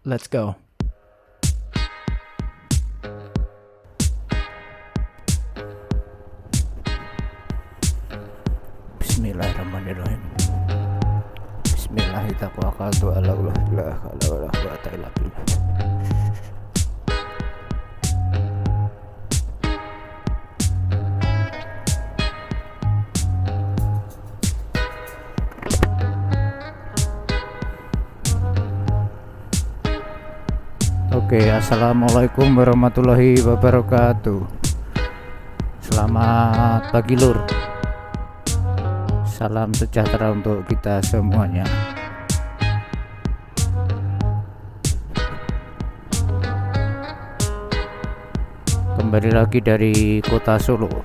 Let's go. Bismillahirrahmanirrahim. Bismillahirrahmanirrahim. Oke, assalamualaikum warahmatullahi wabarakatuh. Selamat pagi lur. Salam sejahtera untuk kita semuanya. Kembali lagi dari kota Solo.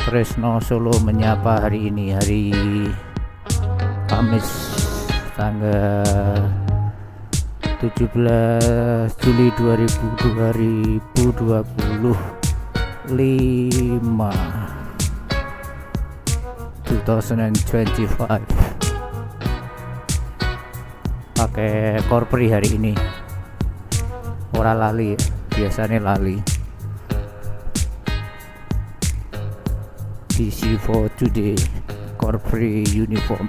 Tresno Solo menyapa hari ini, hari Kamis tanggal 17 Juli 2025 pakai korpri hari ini, ora lali, biasanya lali. DC for today, korpri uniform.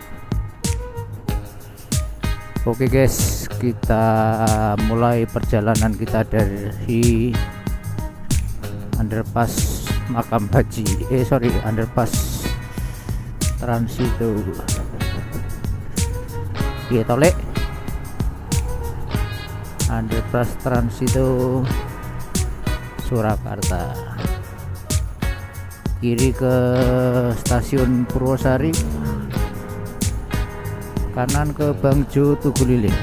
Oke guys, kita mulai perjalanan kita dari underpass Makam Haji, underpass Transito. Iya tolek, underpass Transito Surakarta. Kiri ke stasiun Purwosari, kanan ke Bangjo Tugu Lilin.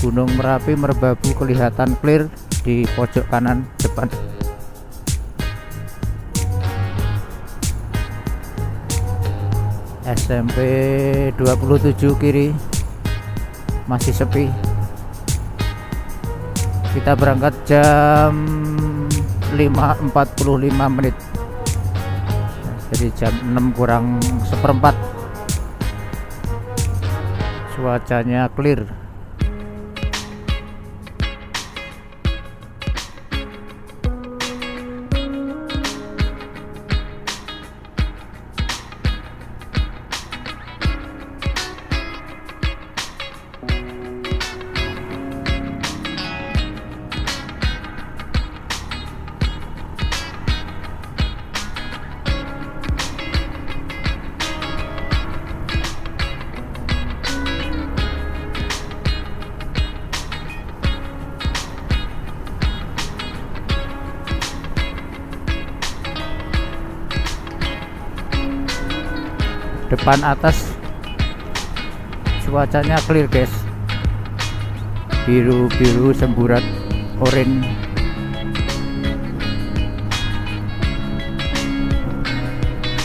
Gunung Merapi Merbabu kelihatan clear di pojok kanan depan. SMP 27 kiri masih sepi. Kita berangkat jam 5.45 menit, jadi jam 6 kurang seperempat. Cuacanya clear. Depan atas cuacanya clear guys, biru-biru semburat oranye.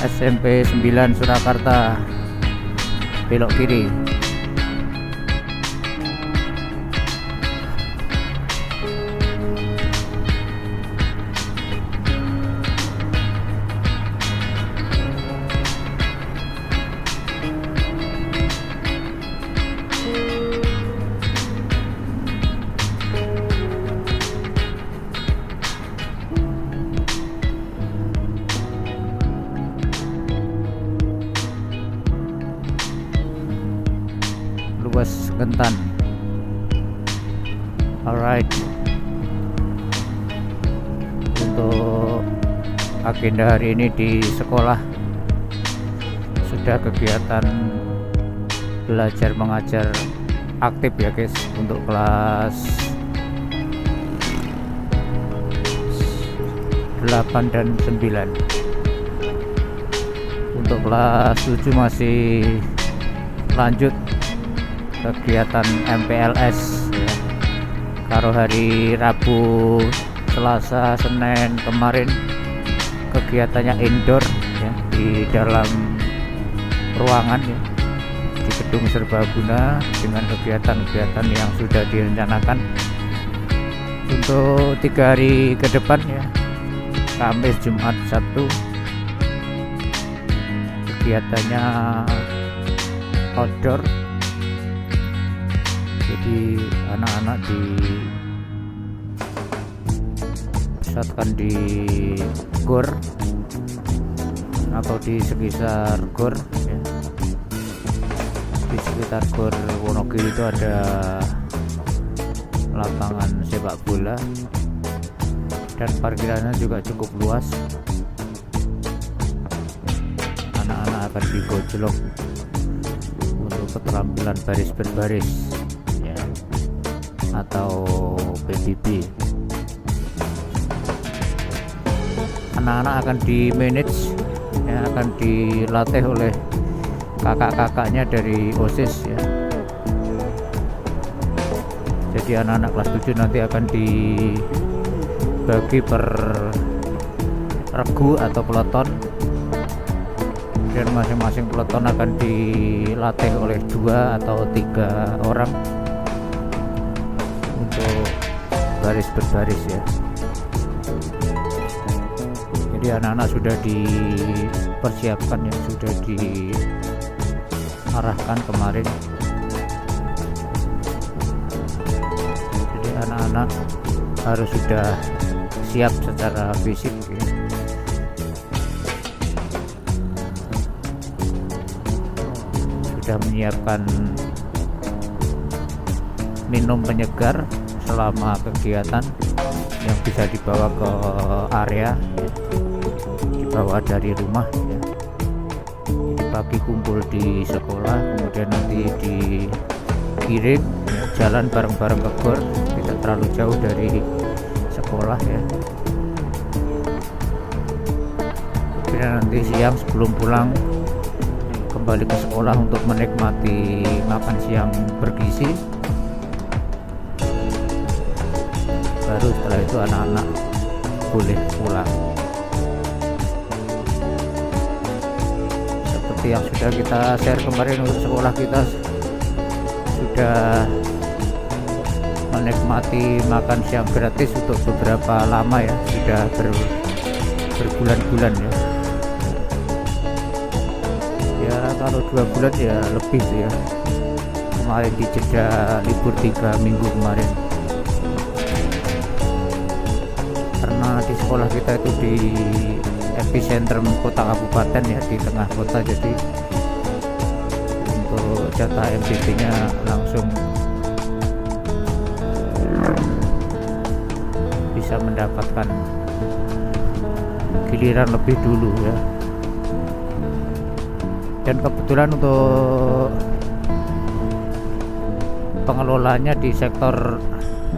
SMP 9 Surakarta, belok kiri. Luas Gentan. Alright, untuk agenda hari ini di sekolah sudah kegiatan belajar mengajar aktif ya guys, untuk kelas 8 dan 9. Untuk kelas 7 masih lanjut kegiatan MPLS ya. Karo hari Rabu, Selasa, Senin kemarin kegiatannya indoor ya, di dalam ruangan ya, di gedung serbaguna, dengan kegiatan-kegiatan yang sudah direncanakan untuk 3 hari ke depan ya, Kamis, Jumat, Sabtu. Kegiatannya outdoor Jadi anak-anak dipusatkan di gor atau di sekitar gor ya. Di sekitar gor Wonogiri itu ada lapangan sepak bola dan parkirannya juga cukup luas. Anak-anak akan digojlok untuk keterampilan baris berbaris ya, atau PBB. Anak-anak akan di manage ya, akan dilatih oleh kakak-kakaknya dari OSIS ya. Jadi anak-anak kelas 7 nanti akan dibagi per regu atau peloton, dan masing-masing peloton akan dilatih oleh 2 atau 3 orang untuk baris berbaris ya. Jadi anak-anak sudah dipersiapkan ya, sudah diarahkan kemarin. Jadi anak-anak harus sudah siap secara fisik ya. Sudah menyiapkan minum penyegar selama kegiatan yang bisa dibawa ke area ya, dibawa dari rumah ya. Jadi pagi kumpul di sekolah, kemudian nanti dikirim ya, jalan bareng-bareng ke gor, tidak terlalu jauh dari sekolah ya. Kemudian nanti siang sebelum pulang kembali ke sekolah untuk menikmati makan siang bergizi. Baru setelah itu anak-anak boleh pulang. Seperti yang sudah kita share kemarin, untuk sekolah kita sudah menikmati makan siang gratis untuk beberapa lama ya, sudah berbulan-bulan ya. Ya kalau 2 bulan ya lebih tuh ya, kemarin di jeda libur 3 minggu kemarin. Karena di sekolah kita itu di epicentrum kota kabupaten ya, di tengah kota, jadi untuk jatah MCT nya langsung bisa mendapatkan giliran lebih dulu ya. Dan kebetulan untuk pengelolanya di sektor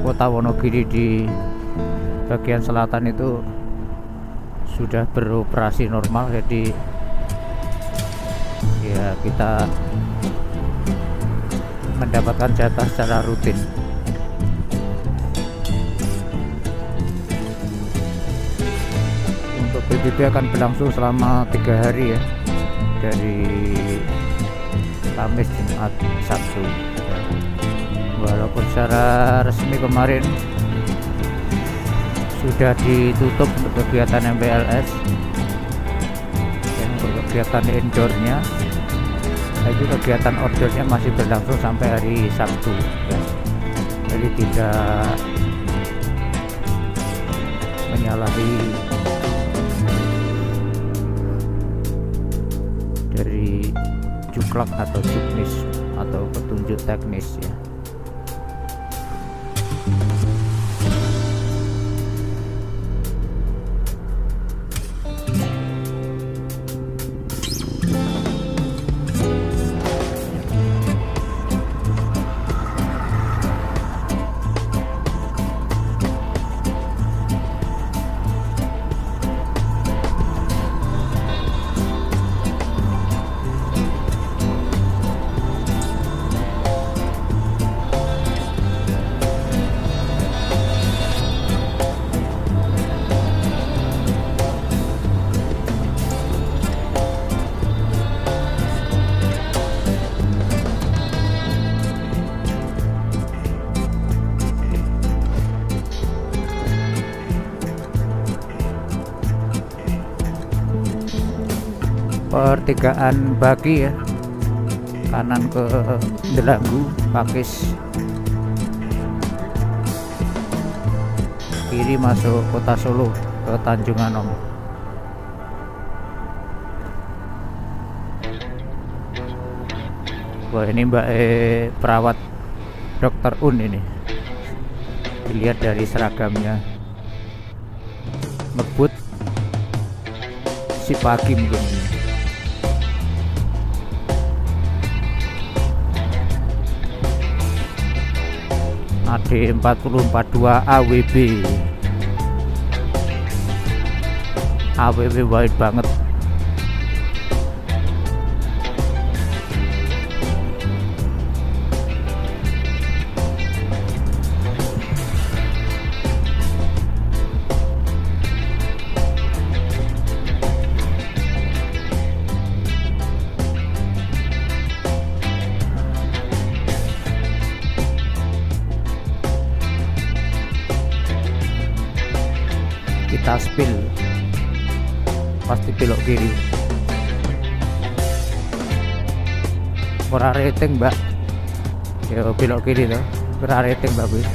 kota Wonogiri di bagian selatan itu sudah beroperasi normal, jadi ya kita mendapatkan jatah secara rutin. Untuk PBB akan berlangsung selama 3 hari ya, dari Kamis, Jumat, Sabtu ya. Walaupun secara resmi kemarin sudah ditutup untuk kegiatan MPLS dan untuk kegiatan indoornya, tapi kegiatan outdoornya masih berlangsung sampai hari Sabtu ya. Jadi tidak menyalahi dari juklak atau juknis atau petunjuk teknis ya. Pertigaan bagi ya, kanan ke Delanggu, Pakis, kiri masuk kota Solo ke Tanjung Anom. Wah, ini Mbak perawat Dokter Un ini. Dilihat dari seragamnya, ngebut si pagi mungkin ini. AD 4042 AWB wide banget. Kita spill pasti belok kiri. Ora rating Mbak, ya belok kiri loh, ora rating bagus.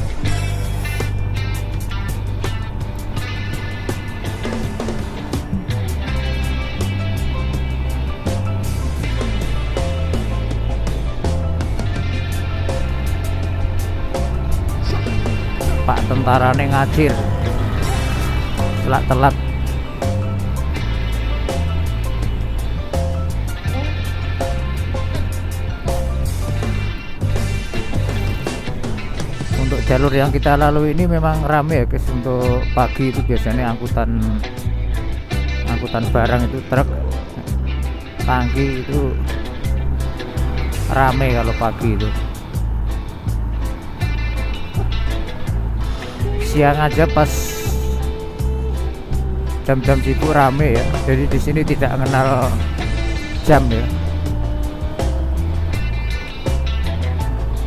Pak tentarane ngacir, telat. Untuk jalur yang kita lalui ini memang rame ya guys. Untuk pagi itu biasanya angkutan barang itu, truk, tangki itu rame kalau pagi itu. Siang aja pas jam-jam sibuk rame ya, jadi di sini tidak mengenal jam ya,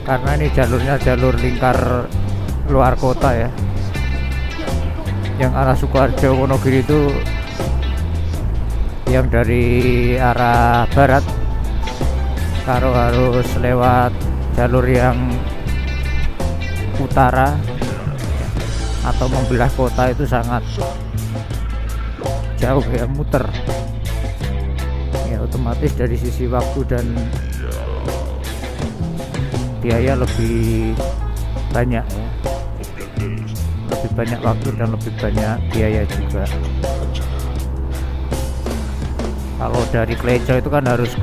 karena ini jalurnya jalur lingkar luar kota ya. Yang arah Sukoharjo Wonogiri itu yang dari arah barat, kalau harus lewat jalur yang utara atau membelah kota itu sangat jauh ya, muter ya, otomatis dari sisi waktu dan biaya lebih banyak ya, lebih banyak waktu dan lebih banyak biaya juga. Kalau dari Kleco itu kan harus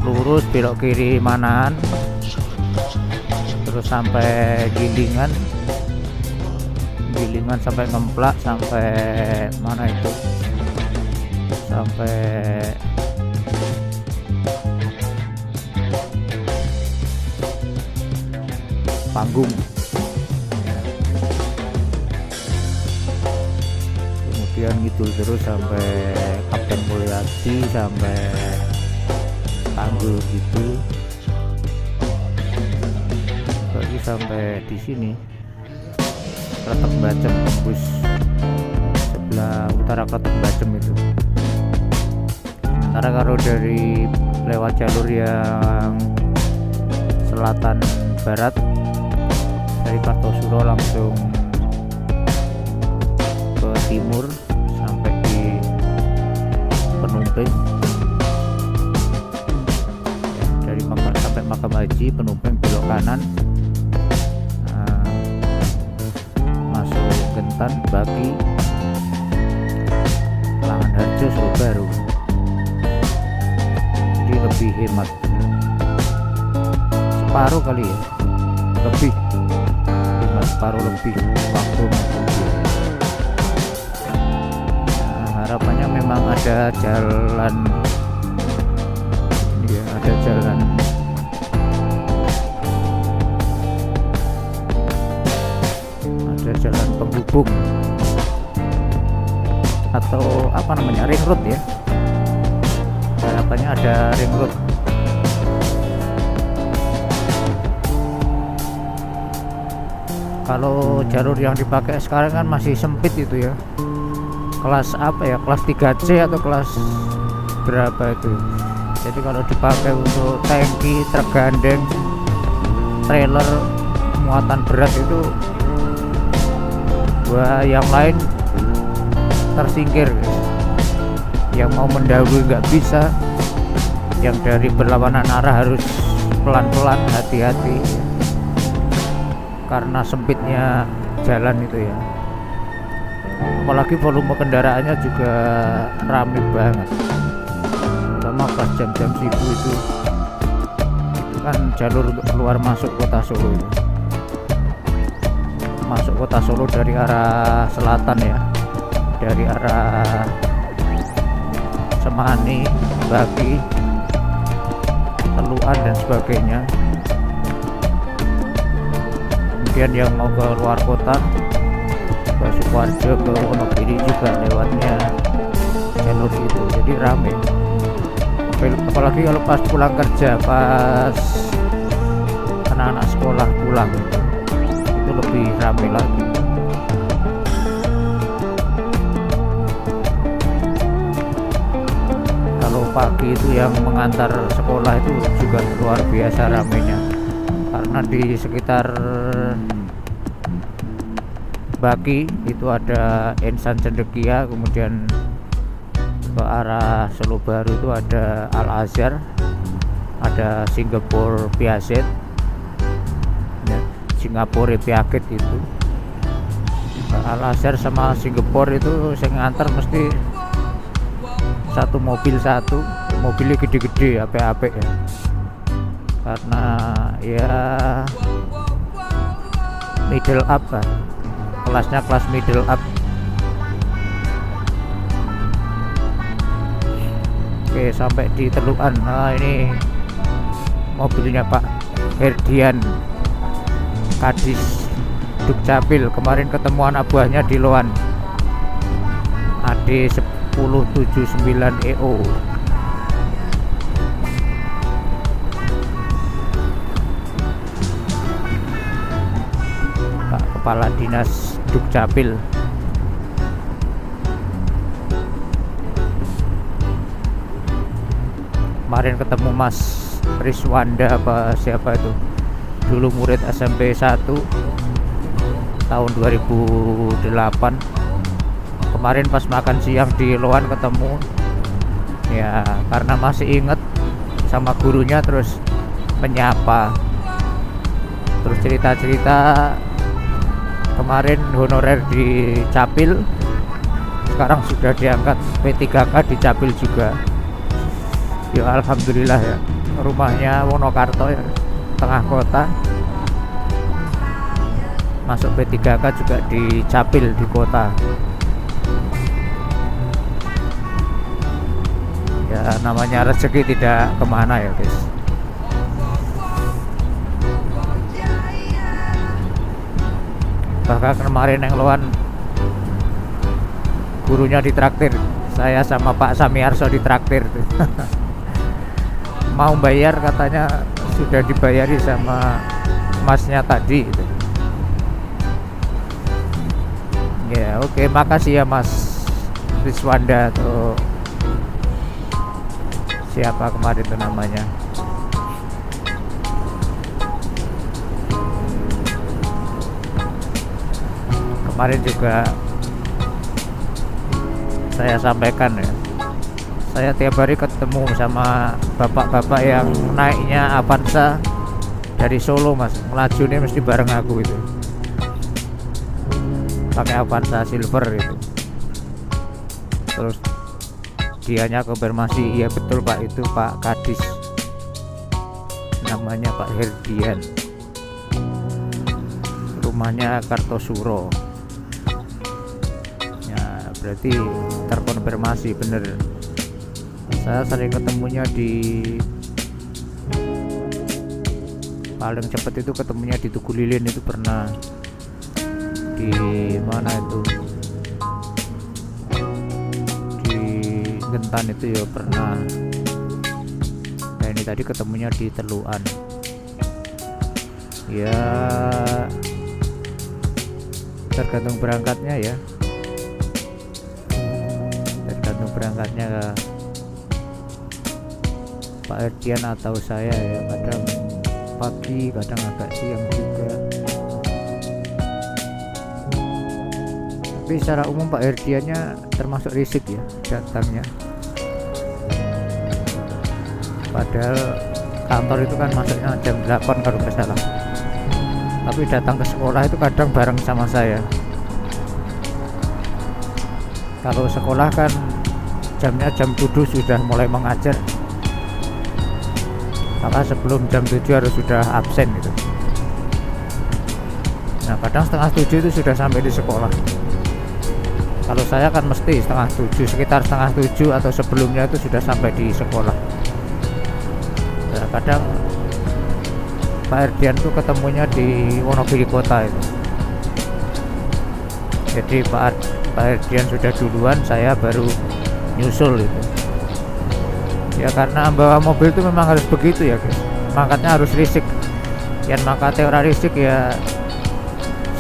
lurus belok kiri Manahan terus sampai Gilingan sampai Ngemplak, sampai mana itu, sampai Panggung, kemudian ngidul terus sampai Kapten Mulyadi, sampai Tanggul gitu, lagi sampai di sini Kletek Bacem, tembus sebelah utara Kletek Bacem itu. Sementara kalau dari lewat jalur yang selatan barat dari Kartosuro langsung ke timur sampai di Penumping ya, dari sampai Makam Haji Penumping belok kanan, Gentan, Baki, Langan Harjo, Solo Baru. Jadi lebih hemat, separuh kali ya, lebih hemat, separuh lebih waktu. Nah, harapannya memang ada jalan ya, ada jalan penghubung atau apa namanya, ring road ya, harapannya ada ring road. Kalau jalur yang dipakai sekarang kan masih sempit itu ya, kelas apa ya, kelas 3C atau kelas berapa itu. Jadi kalau dipakai untuk tangki, truk gandeng, trailer muatan berat itu yang lain tersingkir, yang mau mendahului nggak bisa, yang dari berlawanan arah harus pelan-pelan, hati-hati karena sempitnya jalan itu ya. Apalagi volume kendaraannya juga ramai banget, terutama pas jam-jam sibuk itu kan jalur untuk keluar masuk kota Solo itu. Masuk kota Solo dari arah selatan ya, dari arah Semani, Baki, Teluan dan sebagainya. Kemudian yang mau ke luar kota, ke Sukoharjo, ke Wonogiri juga lewatnya jalur itu, jadi rame. Apalagi kalau pas pulang kerja, pas anak-anak sekolah pulang itu lebih rame lagi. Kalau pagi itu yang mengantar sekolah itu juga luar biasa ramenya, karena di sekitar Baki itu ada Insan Cendekia, kemudian ke arah Solo Baru itu ada Al Azhar, ada Singapore Piaget ya, Singapore Piaget itu. Al Azhar sama Singapore itu saya ngantar mesti satu mobil, mobilnya gede-gede, apik-apik ya, karena ya middle up kan, kelasnya kelas middle up. Oke, sampai di Teluan. Nah, ini mobilnya Pak Herdian, Kadis Dukcapil. Kemarin ketemu anak buahnya di Loan, AD 1079 EO. Pak Kepala Dinas Dukcapil. Kemarin ketemu Mas Riswanda apa siapa itu, dulu murid SMP 1 tahun 2008. Kemarin pas makan siang di Loan ketemu ya, karena masih inget sama gurunya, terus menyapa, terus cerita-cerita kemarin honorer di Capil, sekarang sudah diangkat P3K di Capil juga ya. Alhamdulillah ya, rumahnya Wonokarto ya, tengah kota, masuk P3K juga di Capil di kota ya. Namanya rezeki tidak kemana ya guys. Bahkan kemarin yang Loan gurunya ditraktir, saya sama Pak Samiarso ditraktir mau bayar, katanya sudah dibayari sama masnya tadi gitu. Ya oke, makasih ya Mas Riswanda atau siapa kemarin itu namanya. Kemarin juga saya sampaikan ya, saya tiap hari ketemu sama bapak-bapak yang naiknya Avanza dari Solo Mas, melaju nih mesti bareng aku itu, pakai Avanza Silver itu. Terus dianya konfirmasi, iya betul Pak, itu Pak Kadis, namanya Pak Herdian, rumahnya Kartosuro ya. Berarti terkonfirmasi bener. Saya sering ketemunya di, paling cepat itu ketemunya di Tugu Lilin, itu pernah di mana itu, di Gentan itu ya pernah. Nah ini tadi ketemunya di Teluan ya, tergantung berangkatnya ya, tergantung berangkatnya Pak Erdian atau saya ya, kadang pagi kadang agak siang juga. Tapi secara umum Pak Herdiannya termasuk risik ya datangnya, padahal kantor itu kan masuknya jam 8 kalau nggak salah. Tapi datang ke sekolah itu kadang bareng sama saya. Kalau sekolah kan jamnya jam 7 sudah mulai mengajar, maka sebelum jam 7 harus sudah absen gitu. Nah kadang setengah 7 itu sudah sampai di sekolah. Kalau saya kan mesti setengah 7, sekitar setengah 7 atau sebelumnya itu sudah sampai di sekolah. Nah, kadang Pak Herdian tuh ketemunya di Wonogiri kota itu. Jadi Pak Herdian sudah duluan, saya baru nyusul itu. Ya karena bawa mobil itu memang harus begitu ya guys, mangkatnya harus risik. Yang mangkatnya orang risik ya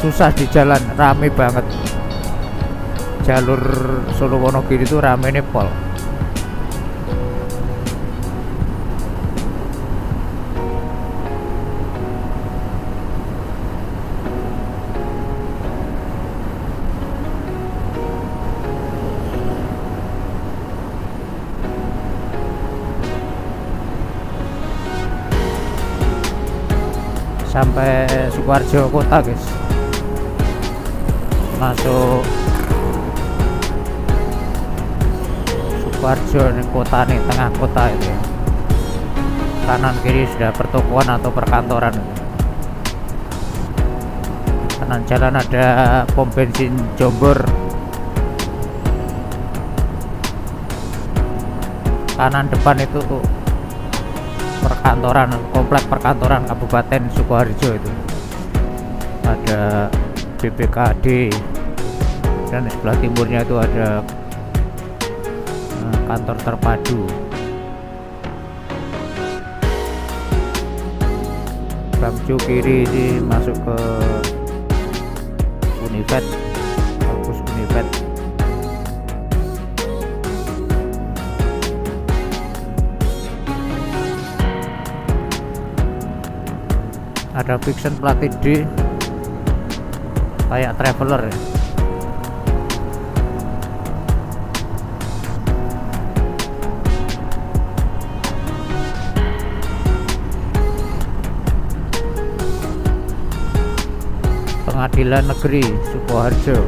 susah di jalan, rame banget. Jalur Solo Wonogiri itu rame nih pol. Sampai Sukoharjo kota guys, masuk Sukoharjo nih, kota nih, tengah kota itu ya. Kanan kiri sudah pertokoan atau perkantoran. Kanan jalan ada pom bensin Jombor, kanan depan itu perkantoran, komplek perkantoran Kabupaten Sukoharjo itu. Ada BPKD, dan di sebelah timurnya itu ada kantor terpadu. Bangjo kiri ini masuk ke Univet, kampus Univet. Ada Vixen Platin D kayak traveler ya. Pengadilan Negeri Sukoharjo.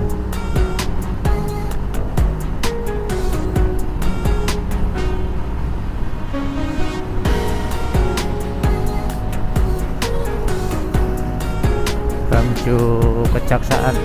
Bangjo Kejaksaan.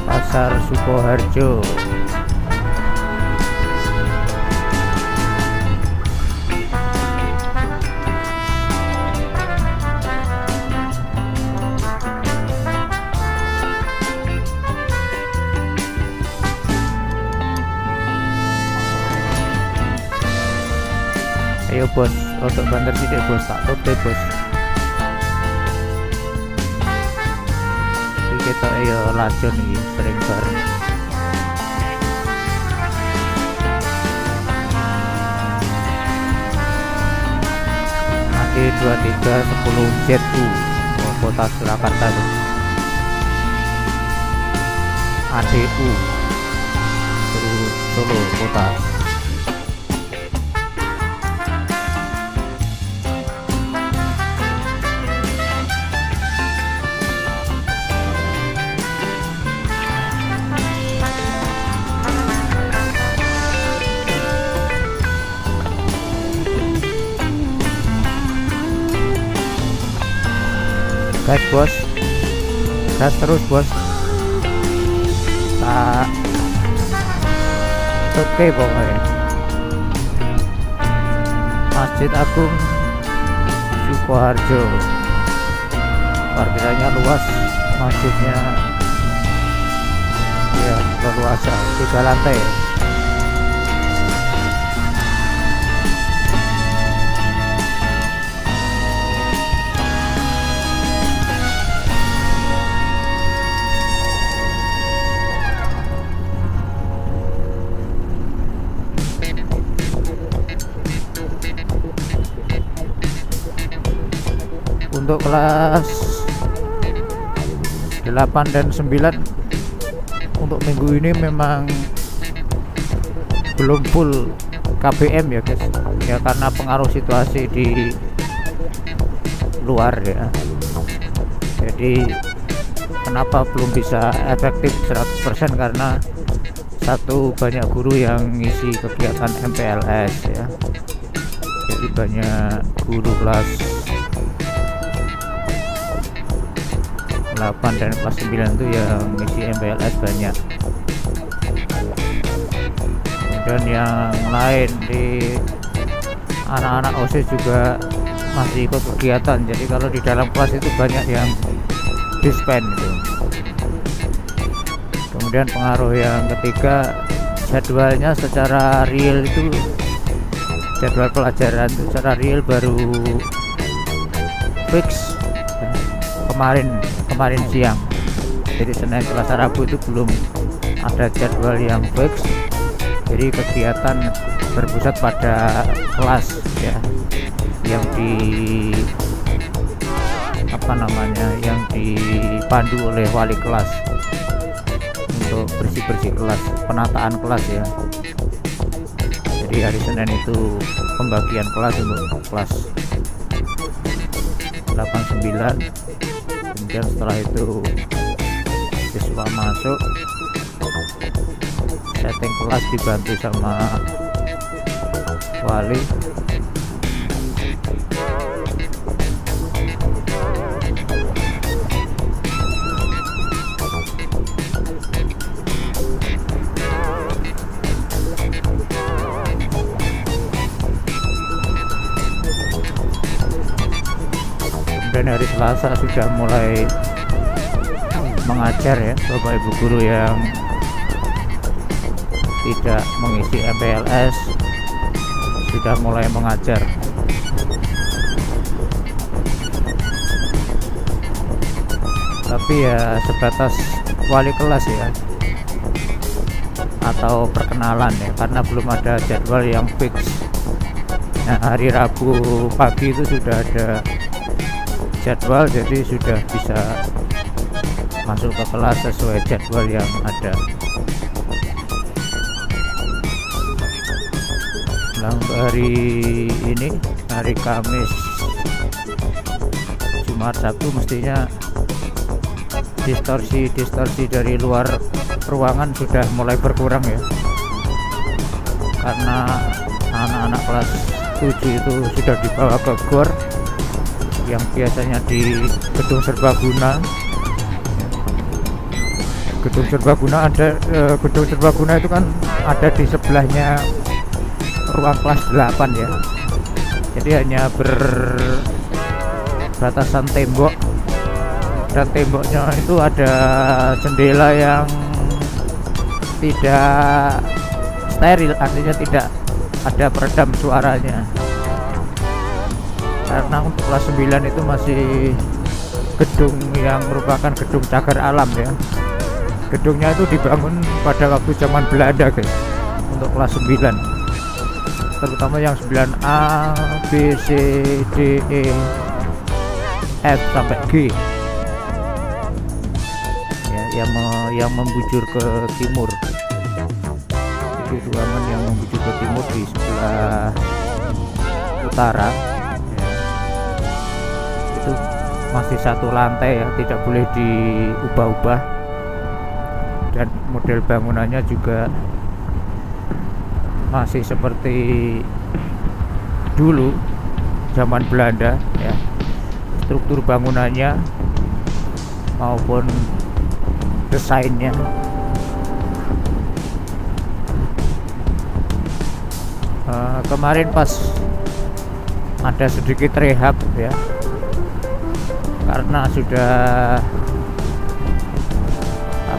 Pasar Sukoharjo. Ayo bos, untuk banter sidik bos, tak tutup bos. Kita ayo lacon nih sering bareng. AD 2310 ZU kota Surakarta tuh. ADU Solo kota. Gas bos, gas terus bos. Tak oke pokoknya. Masjid Agung Sukoharjo, parkirannya luas, masjidnya ya leluasa 3 lantai. Untuk kelas 8 dan 9 untuk minggu ini memang belum full KBM ya guys ya, karena pengaruh situasi di luar ya. Jadi kenapa belum bisa efektif 100% karena satu, banyak guru yang ngisi kegiatan MPLS ya, jadi banyak guru kelas 8 dan kelas 9 itu yang ngisi MPLS banyak. Kemudian yang lain di anak-anak OSIS juga masih ikut kegiatan, jadi kalau di dalam kelas itu banyak yang dispen gitu. Kemudian pengaruh yang ketiga, jadwalnya secara real itu, jadwal pelajaran itu secara real baru fix kemarin siang. Jadi Senin, Selasa, Rabu itu belum ada jadwal yang fix, jadi kegiatan berpusat pada kelas ya, yang yang dipandu oleh wali kelas untuk bersih-bersih kelas, penataan kelas ya. Jadi hari Senin itu pembagian kelas untuk kelas 8-9. Kemudian setelah itu siswa masuk, setting kelas dibantu sama wali. Dan hari Selasa sudah mulai mengajar ya, Bapak Ibu guru yang tidak mengisi MPLS sudah mulai mengajar. Tapi ya sebatas wali kelas ya, atau perkenalan ya, karena belum ada jadwal yang fix. Nah, hari Rabu pagi itu sudah ada jadwal, jadi sudah bisa masuk ke kelas sesuai jadwal yang ada. Nah, untuk hari ini, hari Kamis, Jumat, Sabtu, mestinya distorsi dari luar ruangan sudah mulai berkurang ya, karena anak-anak kelas 7 itu sudah dibawa ke GOR yang biasanya di gedung serbaguna. Gedung serbaguna gedung serbaguna itu kan ada di sebelahnya ruang kelas 8 ya. Jadi hanya berbatasan tembok, dan temboknya itu ada jendela yang tidak steril, artinya tidak ada peredam suaranya. Karena untuk kelas 9 itu masih gedung yang merupakan gedung cagar alam ya. Gedungnya itu dibangun pada waktu zaman Belanda guys, untuk kelas 9, terutama yang 9A, B, C, D, E, F sampai G ya, yang membujur ke timur. Itu ruangan yang membujur ke timur di sebelah utara ya. Itu masih satu lantai ya, tidak boleh diubah-ubah, dan model bangunannya juga masih seperti dulu zaman Belanda ya, struktur bangunannya maupun desainnya. Kemarin pas ada sedikit rehab ya, karena sudah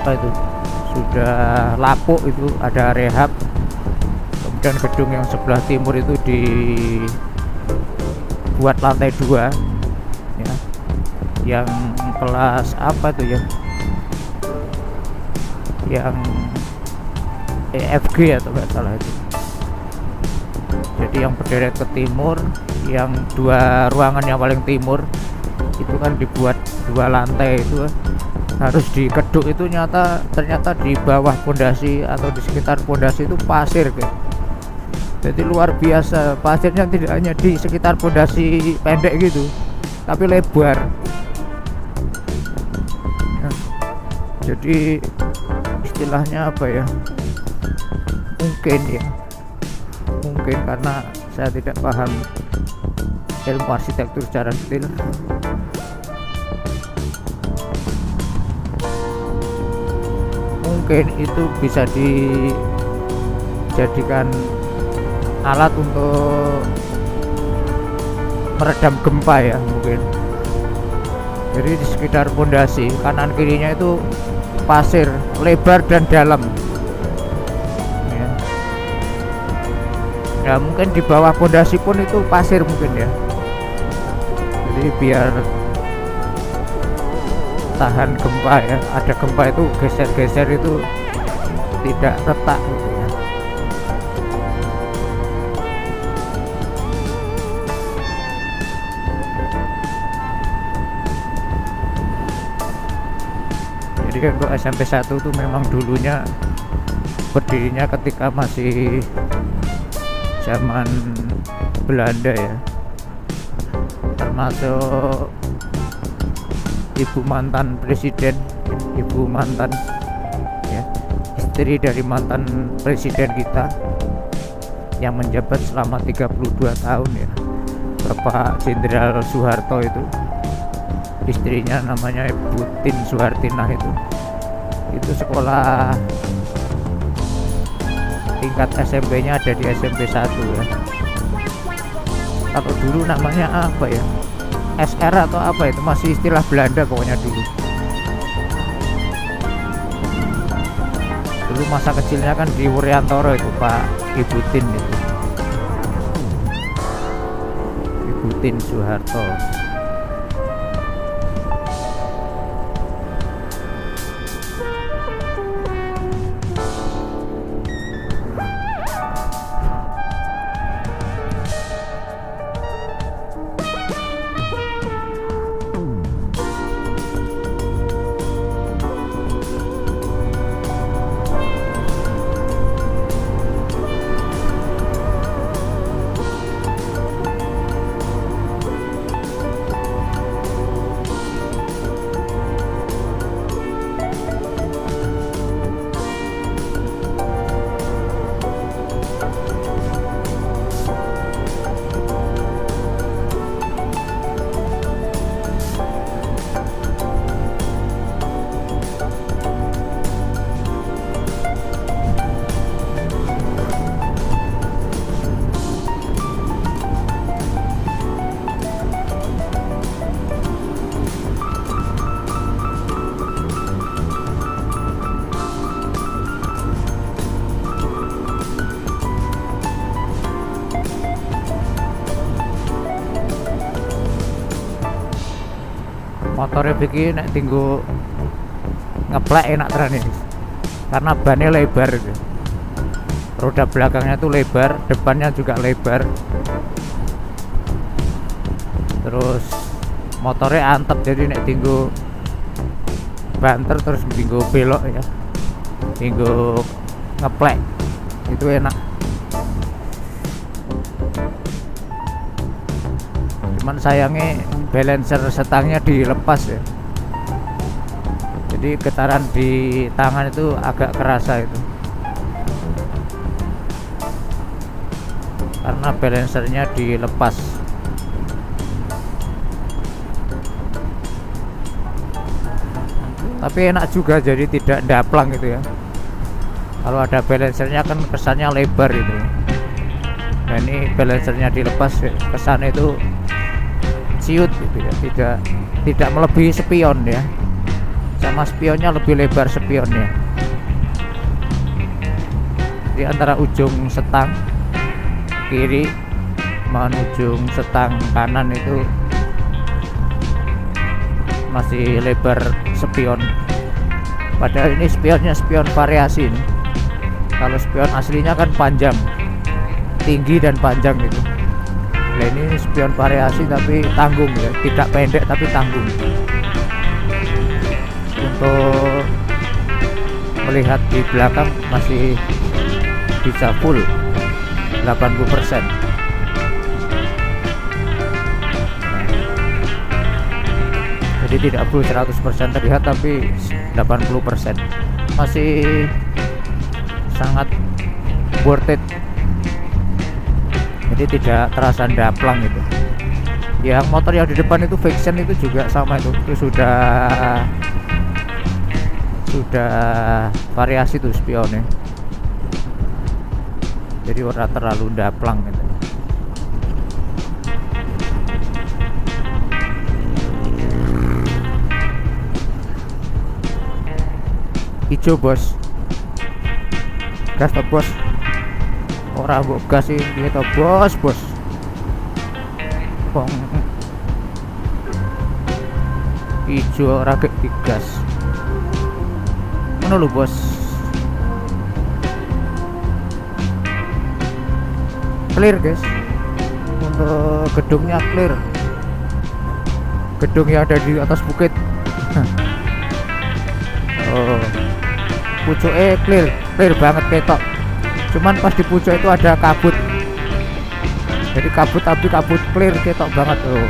apa itu, sudah lapuk, itu ada rehab. Kemudian gedung yang sebelah timur itu dibuat lantai 2 ya, yang kelas apa itu ya, yang EFG atau nggak salah itu. Jadi yang berderet ke timur, yang 2 ruangan yang paling timur itu kan dibuat 2 lantai itu, harus dikeduk itu. Ternyata di bawah pondasi atau di sekitar pondasi itu pasir guys. Jadi luar biasa, pasirnya tidak hanya di sekitar pondasi pendek gitu, tapi lebar ya. Jadi istilahnya apa ya, mungkin karena saya tidak paham ilmu arsitektur secara detail, mungkin itu bisa dijadikan alat untuk meredam gempa ya mungkin. Jadi di sekitar pondasi kanan kirinya itu pasir lebar dan dalam ya. Ya mungkin di bawah pondasi pun itu pasir mungkin ya. Jadi biar tahan gempa ya, ada gempa itu geser-geser itu tidak retak gitu ya. Jadi untuk SMP 1 itu memang dulunya berdirinya ketika masih zaman Belanda ya, termasuk ibu mantan presiden, ibu mantan ya, istri dari mantan presiden kita yang menjabat selama 32 tahun ya, Bapak Jenderal Soeharto. Itu istrinya namanya Ibu Tin Soehartinah. Itu sekolah tingkat SMP-nya ada di SMP 1 ya. Kalau dulu namanya apa ya, SR atau apa, itu masih istilah Belanda pokoknya dulu masa kecilnya kan di Wuryantoro itu Pak Ibu Tin itu, Ibu Tin Soeharto. Motornya bikin nek tinggu ngeplek enak teran ini, karena bannya lebar gitu. Roda belakangnya tuh lebar, depannya juga lebar, terus motornya antep. Jadi nek tinggu banter terus tinggu belok ya, tinggu ngeplek itu enak. Cuman sayangnya balancer setangnya dilepas ya, jadi getaran di tangan itu agak kerasa itu, karena balancernya dilepas. Tapi enak juga, jadi tidak ndaplang gitu ya. Kalau ada balancernya kan kesannya lebar itu, nah ini balancernya dilepas, kesannya itu ciut gitu ya, tidak melebihi spion ya. sama spionnya lebih lebar spionnya. Di antara ujung setang kiri menuju setang kanan itu masih lebar spion. Padahal ini spionnya spion variasi ini. Kalau spion aslinya kan panjang, tinggi dan panjang gitu. Nah ini spion variasi tapi tanggung ya, tidak pendek tapi tanggung. Untuk melihat di belakang masih bisa full 80%. Jadi tidak full 100% terlihat tapi 80%. Masih sangat worth it. Jadi tidak terasa daplang gitu. Yang motor yang di depan itu Viction itu juga sama itu sudah variasi tuh spionnya. Jadi ora terlalu daplang gitu. Hijau bos, gas toh bos, ora mbok gas iki toh bos. Bong hijau ora kek digas ngono lho bos. Clear guys, untuk gedungnya clear, gedung yang ada di atas bukit. Oh, pucuknya clear banget ketok. Cuman pas di pucuk itu ada kabut, jadi kabut tapi kabut clear ketok banget. Oh,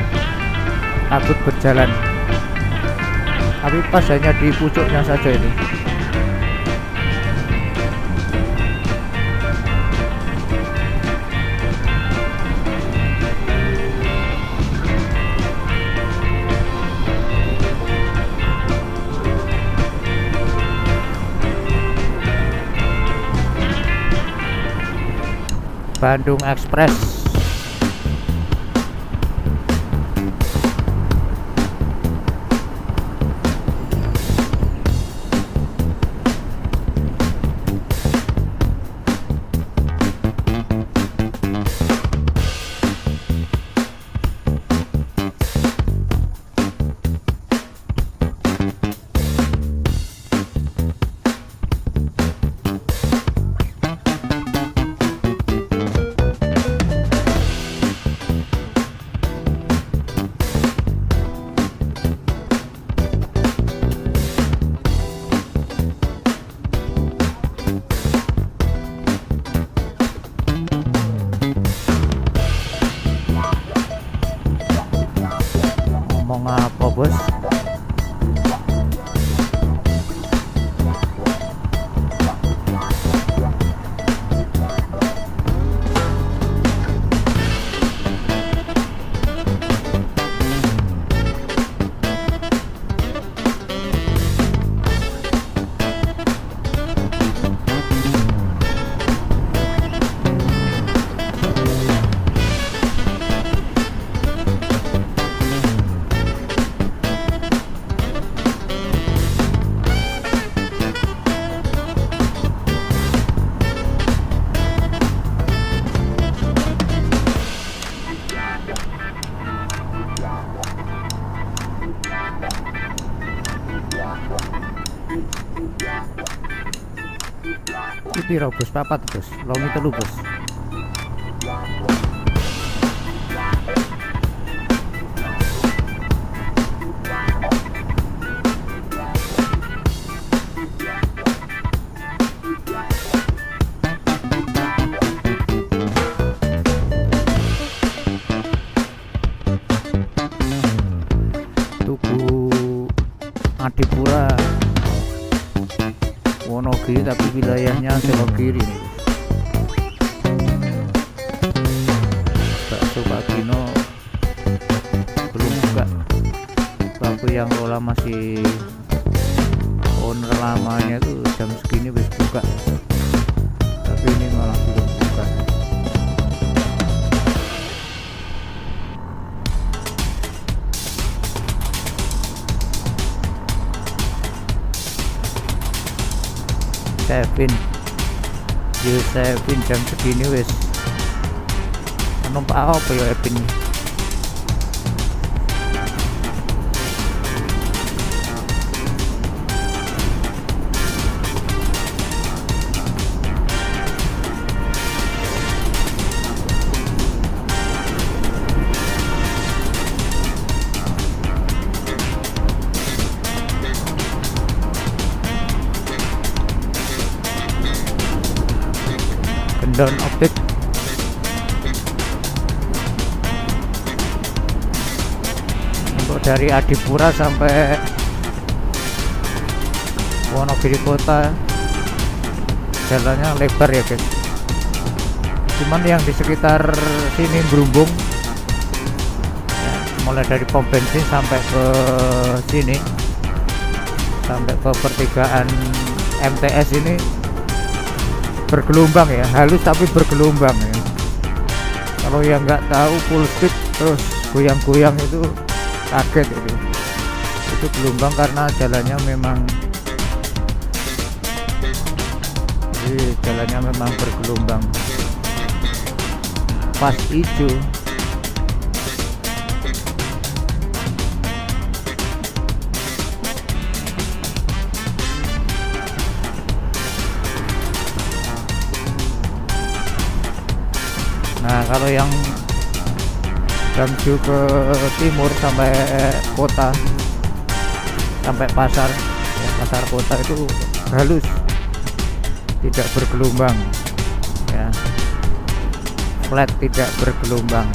kabut berjalan tapi pas hanya di pucuknya saja ini. Bandung Express. Ngomong apa bos? Piro bos? Papat bos, longi telu bos. Tuku Adipura Wonogiri tapi wilayahnya sebelah kiri nih. Bakso Pakino belum buka. Waktu yang Lola masih owner lamanya tuh jam segini wis buka. Tapi ini malah belum buka. Yusefin jam segini wis numpak apa ya Epin. Gendon optik untuk dari Adipura sampai Wonogiri kota jalannya lebar ya guys, cuman yang di sekitar sini Berumbung ya, mulai dari pom bensin sampai ke sini sampai ke pertigaan MTS ini bergelombang ya, halus tapi bergelombang ya. Kalau yang nggak tahu full speed terus goyang-goyang itu kaget itu gelombang karena jalannya memang bergelombang pas hijau. Nah kalau yang menuju ke timur sampai kota, sampai pasar ya, pasar kota itu halus, tidak bergelombang ya, flat, tidak bergelombang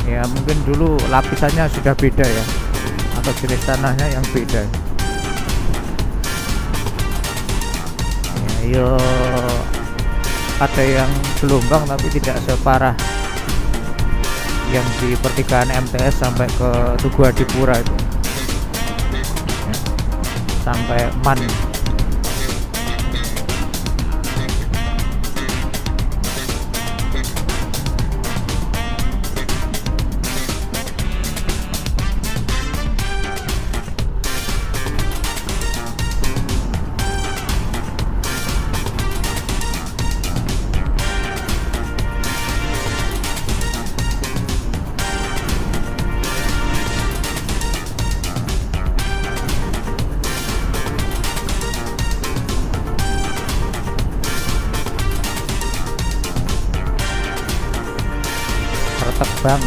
ya. Mungkin dulu lapisannya sudah beda ya, atau jenis tanahnya yang beda ya. Yo ada yang gelombang tapi tidak separah yang di pertigaan MTS sampai ke Tugu Adipura itu ya, sampai Man. Terbang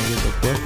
gitu bos.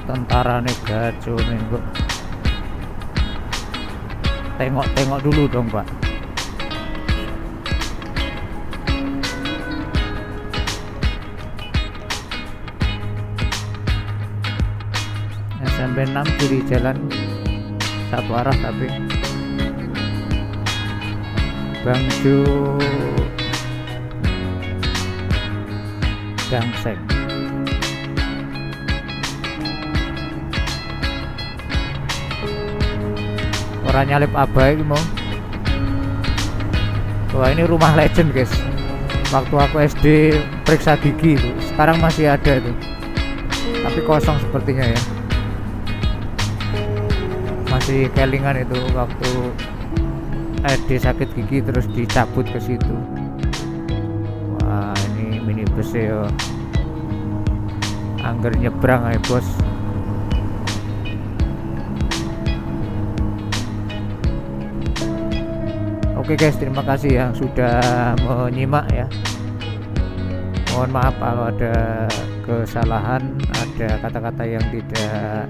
Tentara Negajo nih kok. Tengok-tengok dulu dong Pak. SMP 6 kiri jalan satu arah tapi Bangjo Gangseng. Orang nyalip abai mau. Wah ini rumah legend guys. Waktu aku SD periksa gigi itu, sekarang masih ada itu. Tapi kosong sepertinya ya. Masih kelingan itu waktu SD sakit gigi terus dicabut ke situ. Wah ini minibus ya. Angger nyebrang ya bos. Oke guys, terima kasih yang sudah menyimak ya. Mohon maaf kalau ada kesalahan, ada kata-kata yang tidak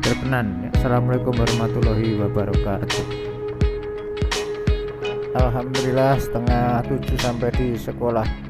berkenan ya. Assalamualaikum warahmatullahi wabarakatuh. Alhamdulillah setengah 7 sampai di sekolah.